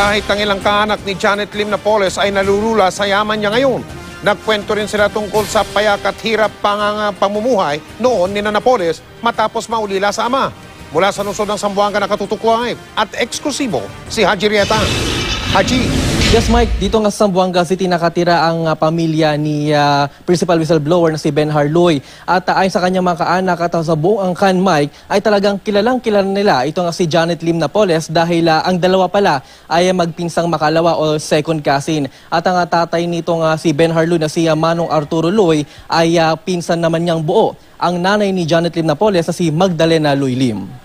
kahit ang ilang kaanak ni Janet Lim Napoles ay nalulula sa yaman niya ngayon. Nagkwento rin sila tungkol sa payak at hirap pamumuhay noon ni Napoles matapos maulila sa ama. Mula sa lungsod ng Zamboanga nakatutok live at eksklusibo si Haji Rieta. Haji. Yes, Mike. Dito nga sa Zamboanga City nakatira ang pamilya ni principal whistleblower na si Ben Harloy. At ayon sa kanyang mga kaanak at sa buong angkan, Mike, ay talagang kilala nila ito nga si Janet Lim Napoles dahil ang dalawa pala ay magpinsang makalawa o second cousin. At ang tatay nito nga si Ben Harloy na si Manong Arturo Loy ay pinsan naman niyang buo. Ang nanay ni Janet Lim Napoles na si Magdalena Loy Lim.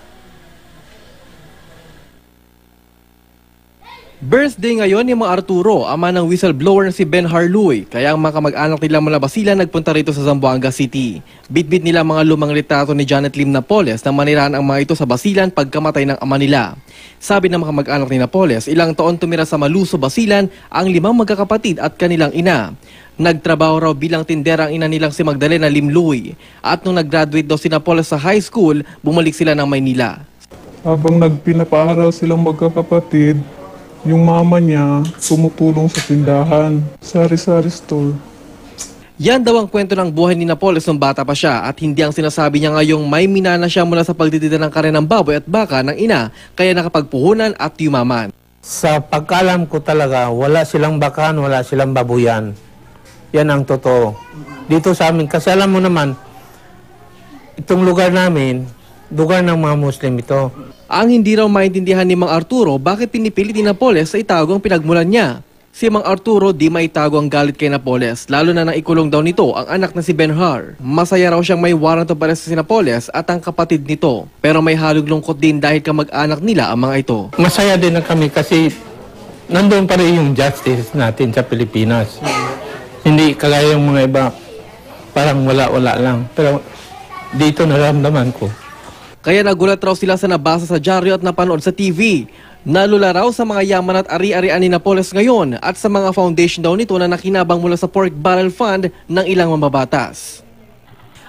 Birthday ngayon ni Mang Arturo, ama ng whistleblower na si Ben Harloy. Kaya ang mga kamag-anak nila mula Basilan nagpunta rito sa Zamboanga City. Bitbit nila mga lumang litrato ni Janet Lim Napoles na manirahan ang mga ito sa Basilan pagkamatay ng ama nila. Sabi ng mga kamag-anak ni Napoles, ilang taon tumira sa Maluso, Basilan ang 5 magkakapatid at kanilang ina. Nagtrabaho raw bilang tindera ang ina nilang si Magdalena Lim Loy. At nung nag-graduate daw si Napoles sa high school, bumalik sila ng Maynila. Habang nagpinapaaral silang magkakapatid, yung mama niya tumutulong sa tindahan, sari-sari store. Yan daw ang kwento ng buhay ni Napoles nung bata pa siya at hindi ang sinasabi niya ngayong may minana siya mula sa pagtitida ng karne ng baboy at baka ng ina kaya nakapagpuhunan at yumaman. Sa pagkalam ko talaga, wala silang bakan, wala silang babuyan. Yan ang totoo. Dito sa amin, kasi alam mo naman, itong lugar namin, lugar ng mga Muslim ito. Ang hindi raw maintindihan ni Mang Arturo bakit pinipilit ni Napoles sa itago ang pinagmulan niya. Si Mang Arturo di maitago ang galit kay Napoles, lalo na nang ikulong daw nito ang anak na si Ben Har. Masaya raw siyang may warrant of arrest si Napoles at ang kapatid nito. Pero may halog lungkot din dahil kamag-anak nila ang mga ito. Masaya din na kami kasi nandun pa rin yung justice natin sa Pilipinas. Hindi kagaya yung mga iba, parang wala-wala lang. Pero dito naramdaman ko. Kaya nagulat raw sila sa nabasa sa dyaryo at napanood sa TV. Nalula raw sa mga yaman at ari-arian ni Napoles ngayon at sa mga foundation daw nito na nakinabang mula sa Pork Barrel Fund ng ilang mambabatas.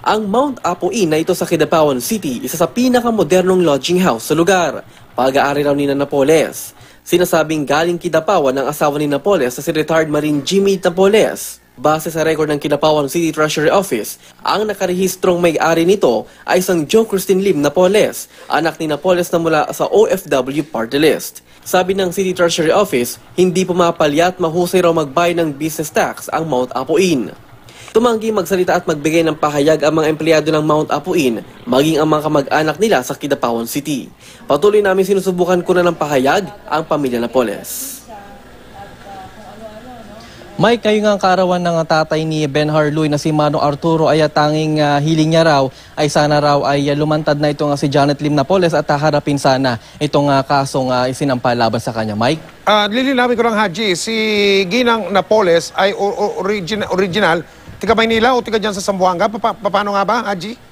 Ang Mount Apo Inn na ito sa Kidapawan City, isa sa pinakamodernong lodging house sa lugar. Pag-aari raw ni Napoles. Sinasabing galing Kidapawan ng asawa ni Napoles na si retired Marine Jimmy Napoles. Base sa record ng Kidapawan City Treasury Office, ang nakarehistrong may-ari nito ay isang Jo Christine Lim Napoles, anak ni Napoles na mula sa OFW party list. Sabi ng City Treasury Office, hindi pumapalya at mahusay raw magbayad ng business tax ang Mount Apo Inn. Tumanggi magsalita at magbigay ng pahayag ang mga empleyado ng Mount Apo Inn, maging ang mga kamag-anak nila sa Kidapawan City. Patuloy namin sinusubukan ko na ng pahayag ang pamilya Napoles. Mike, kayo nga ang kaarawan ng tatay ni Ben Harloy na si Manong Arturo ay tanging hiling niya raw ay sana raw ay lumantad na itong si Janet Lim Napoles at harapin sana itong kasong isinampa laban sa kanya. Mike? Lilinawin ko lang, Haji, si Ginang Napoles ay original, tiga Maynila o tiga dyan sa Zamboanga? Paano nga ba, Haji?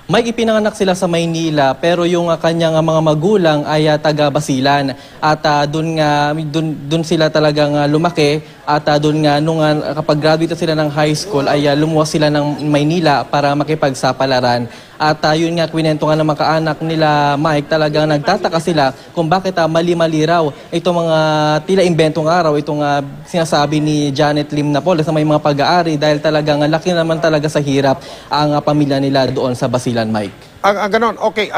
Mike, ipinanganak sila sa Maynila pero yung kanyang mga magulang ay taga Basilan at doon sila talagang lumaki at doon nga nung kapag graduate sila ng high school ay lumuwas sila ng Maynila para makipagsapalaran. At yun nga, kwento nga ng mga kaanak nila, Mike, talagang nagtataka sila kung bakit mali-mali raw itong mga tila inventong araw, itong sinasabi ni Janet Lim Napoles na may mga pag-aari dahil talagang laki naman talaga sa hirap ang pamilya nila doon sa Basilan, Mike. Ganon. Okay.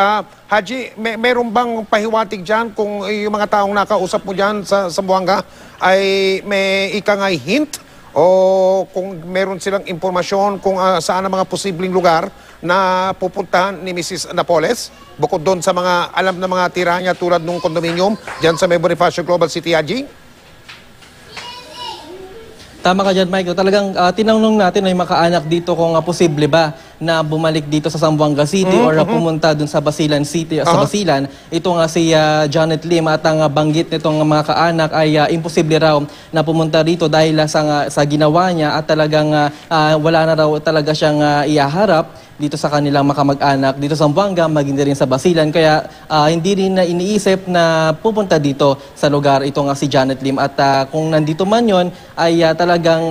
Haji, meron bang pahiwatig dyan kung yung mga taong nakausap mo dyan sa Zamboanga ay may ikangay hint o kung meron silang impormasyon kung saan ang mga posibleng lugar na pupuntahan ni Mrs. Napoles bukod doon sa mga alam na mga tirahan niya tulad ng condominium dyan sa May Bonifacio Global City, Haji? Tama ka dyan, Mike. Talagang tinanong natin ay makaanak dito kung posible ba na bumalik dito sa Zamboanga City or pumunta dun sa Basilan City, sa Basilan. Ito nga si Janet Lim at ang banggit nitong mga kaanak ay imposible raw na pumunta dito dahil sa ginawa niya at talagang wala na raw talaga siyang iaharap dito sa kanilang makamag-anak dito sa Zamboanga, maging rin sa Basilan. Kaya hindi rin na iniisip na pupunta dito sa lugar ito nga si Janet Lim. At kung nandito man yon ay talagang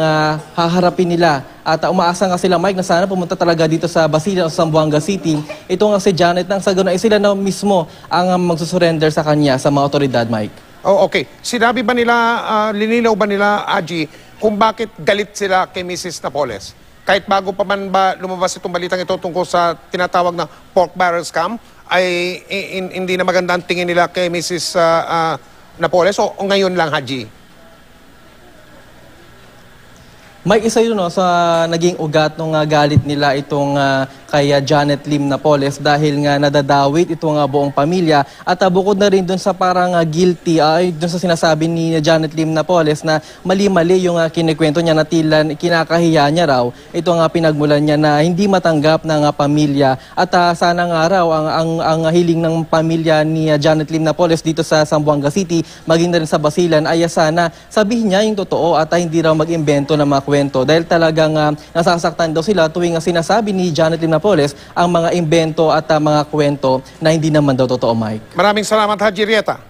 haharapin nila. At umaasa nga sila, Mike, na sana pumunta talaga dito sa Basilan o Zamboanga City. Ito nga si Janet nang sa ganun ay sila na mismo ang magsusurrender sa kanya sa mga otoridad, Mike. Oh, okay. Sinabi ba nila, lininaw ba nila, Aji, kung bakit galit sila kay Mrs. Napoles? Kahit bago pa man ba lumabas itong balitang ito tungkol sa tinatawag na pork barrel scam, ay hindi na maganda ang tingin nila kay Mrs. Napoles o ngayon lang, Haji? May isa yun no, sa naging ugat ng galit nila itong kay Janet Lim Napoles dahil nga nadadawit itong buong pamilya at bukod na rin dun sa parang guilty dun sa sinasabi ni Janet Lim Napoles na mali-mali yung kinikwento niya na tila kinakahiya niya raw ito nga pinagmulan niya na hindi matanggap ng pamilya at sana nga raw ang hiling ng pamilya ni Janet Lim Napoles dito sa Zamboanga City maging na rin sa Basilan ay sana sabihin niya yung totoo at hindi raw mag-imbento ng mga kwento dahil talagang nasasaktan daw sila tuwing sinasabi ni Janet Lim Napoles ang mga imbento at mga kwento na hindi naman daw totoo, Mike. Maraming salamat, Haji Rieta.